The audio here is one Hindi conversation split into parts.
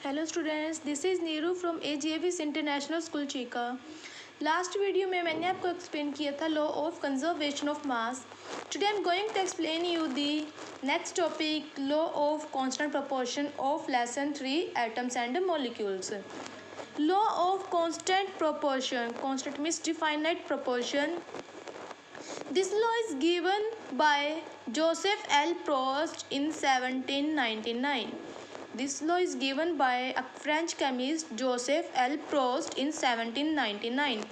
Hello students, this is Neeru from AGFS international school Cheeka. Last video में मैंने आपको एक्सप्लेन किया था law of conservation of mass. Today I am going to explain you the next topic, law of constant proportion of lesson 3 atoms and molecules. Law of constant proportion, constant means definite proportion. This law is given by Joseph L. Proust in 1799. This law is given by a French chemist Joseph L. Proust in 1799.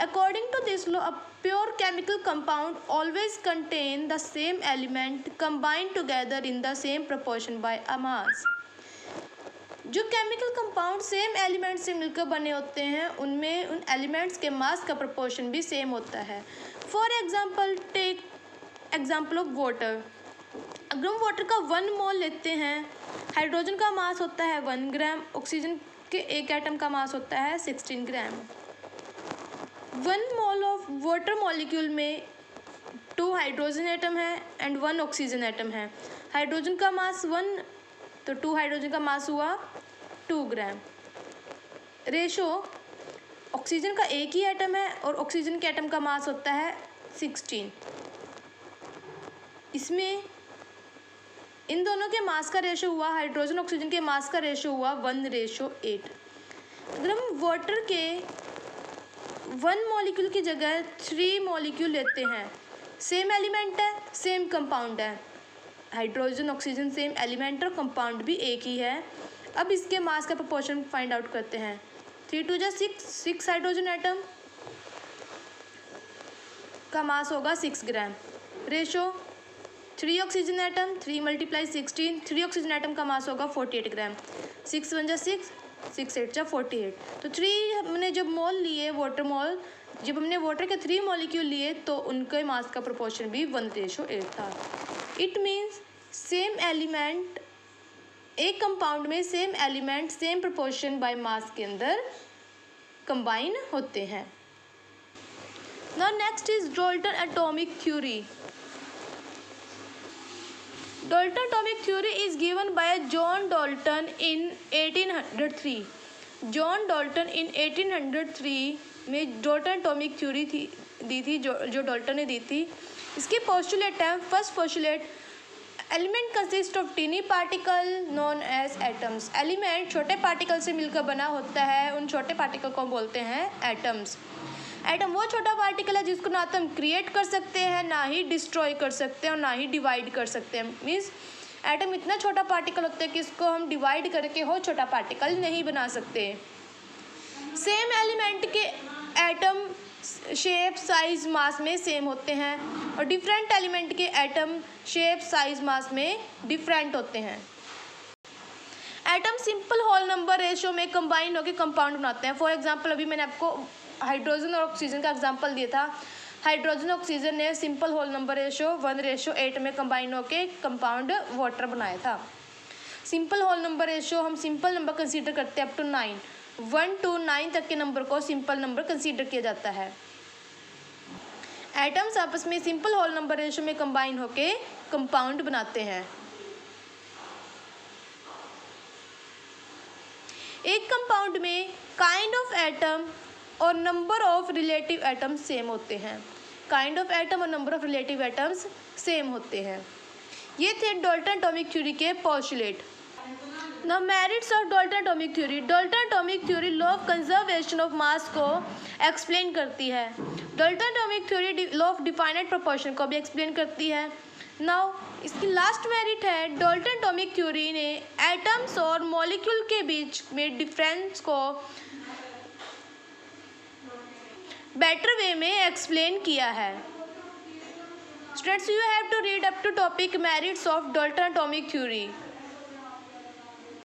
According to this law, a pure chemical compound always contain the same element combined together in the same proportion by a mass. जो केमिकल कंपाउंड सेम एलिमेंट से मिलकर बने होते हैं उनमें उन एलिमेंट्स के मास का प्रोपोर्शन भी सेम होता है. For example, take example of water. अगर हम वाटर का 1 मोल लेते हैं, हाइड्रोजन का मास होता है 1 ग्राम, ऑक्सीजन के एक एटम का मास होता है 16 ग्राम. 1 मोल ऑफ वाटर मॉलिक्यूल में 2 हाइड्रोजन एटम है एंड 1 ऑक्सीजन एटम है. हाइड्रोजन का मास 1, तो 2 हाइड्रोजन का मास हुआ 2 ग्राम. रेशो, ऑक्सीजन का एक ही एटम है और ऑक्सीजन के एटम का मास होता है 16. इसमें इन दोनों के मास का रेशो हुआ, हाइड्रोजन ऑक्सीजन के मास का रेशो हुआ 1:8. अगर हम वाटर के 1 मॉलिक्यूल की जगह 3 मॉलिक्यूल लेते हैं, सेम एलिमेंट है, सेम कंपाउंड है, हाइड्रोजन ऑक्सीजन सेम एलिमेंट और कंपाउंड भी एक ही है. अब इसके मास का प्रोपोर्शन फाइंड आउट करते हैं. 3 2 जा 6 हाइड्रोजन एटम का मास होगा 6 gram. Ratio 3 oxygen atom, 3 × 16, 3 oxygen atom का मास होगा 48 ग्राम. 6 1 जा 6, 6 8 जा 48. तो 3 हमने जब मोल लिए वाटर मोल, जब हमने वाटर के 3 मॉलिक्यूल लिए तो उनके मास का प्रोपोर्शन भी 1:8 था. इट मीन्स सेम एलिमेंट, एक कंपाउंड में same element same proportion by mass के अंदर कंबाइन होते हैं. Now next is Dalton atomic theory. Dalton atomic theory is given by John Dalton in 1803. John Dalton in 1803 में डाल्टन एटॉमिक थ्योरी दी थी जो डाल्टन ने दी थी. इसके पोस्टुलेट है, first postulate, element consist of tiny particle known as atoms. Element छोटे पार्टिकल से मिलकर बना होता है, उन छोटे पार्टिकल को बोलते हैं एटम्स. एटम वो छोटा पार्टिकल है जिसको ना तो हम क्रिएट कर सकते हैं, ना ही डिस्ट्रॉय कर सकते हैं और ना ही डिवाइड कर सकते हैं. मीन्स एटम इतना छोटा पार्टिकल होता है कि इसको हम डिवाइड करके हो छोटा पार्टिकल नहीं बना सकते. सेम एलिमेंट के एटम शेप साइज मास में सेम होते हैं और डिफरेंट एलिमेंट के एटम शेप साइज मास में डिफरेंट होते हैं. Atom simple whole number ratio में कंबाइन होकर कंपाउंड बनाते हैं. फॉर एग्जांपल, अभी मैंने आपको हाइड्रोजन और ऑक्सीजन का एग्जांपल दिया था. हाइड्रोजन ऑक्सीजन ने सिंपल होल नंबर रेशो 1:8 में कंबाइन होकर कंपाउंड वाटर बनाया था. सिंपल होल नंबर रेशो हम सिंपल नंबर कंसीडर करते हैं अप टू 9. 1 to 9 तक के नंबर को सिंपल नंबर कंसीडर किया जाता है. एटम्स आपस में सिंपल होल नंबर रेशो में कंबाइन होके कंपाउंड बनाते हैं. एक कंपाउंड में काइंड ऑफ एटम और number of relative atoms same होते हैं. काइंड ऑफ एटम और number of relative atoms same होते हैं. ये थे डाल्टन एटॉमिक थ्योरी के postulate. Now merits of Dalton atomic theory. Dalton atomic theory law of conservation of मास को एक्सप्लेन करती है. Dalton atomic theory law of definite proportion को भी एक्सप्लेन करती है. नाउ इसकी लास्ट मेरिट है, Dalton atomic theory ने एटम्स और मॉलिक्यूल के बीच में डिफरेंस को बेटर वे में एक्सप्लेन किया है. Students, you have to read up to topic merits of Dalton atomic theory.